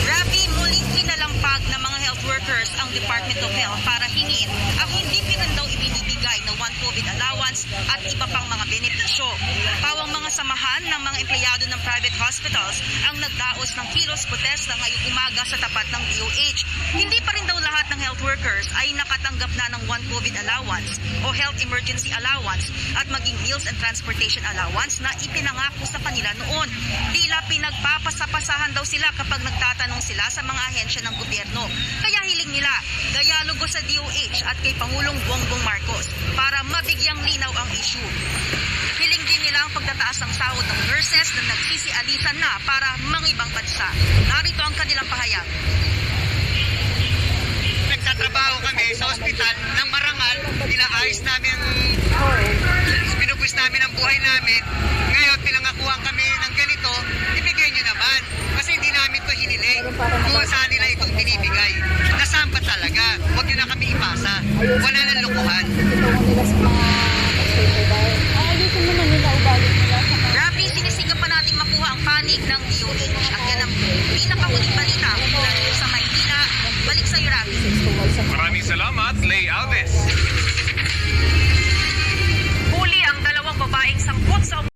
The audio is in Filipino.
Rafi, muling kinalampag ng mga health workers ang Department of Health para hingin ang hindi pa rin daw ibinibigay na one COVID allowance at iba pang mga benepisyo. Pawang mga samahan ng mga empleyado ng private hospitals ang nagdaos ng kilos protesta ngayong umaga sa tapat ng DOH. Hindi pa rin daw lahat ng health workers ay nakatanggap na ng one COVID allowance o health emergency allowance at maging meals and transportation allowance na ipinangako sa kanila noon. Tila pinagpapasapasahan daw sila kapag nagtatanong sila sa mga ahensya ng gobyerno. Kaya hiling nila, dialogo sa DOH at kay Pangulong Bongbong Marcos para mabigyang linaw ang issue. Hiling din nila ang pagtataas ng sahod ng nurses na nagsisialisan na para mangibang bansa. Narito ang kanilang pahayag. Nagtatrabaho kami sa ospital ng marangal, inaayos namin, pinupus namin ang buhay namin. Ngayon, pinangakuhan kami ng ganito, ibigay nyo naman. Kasi hindi namin ito hiniling kung saan nila itong binibigay. Nasaan ba talaga? Huwag nyo na kami ipasa. Wala nang lukuhan.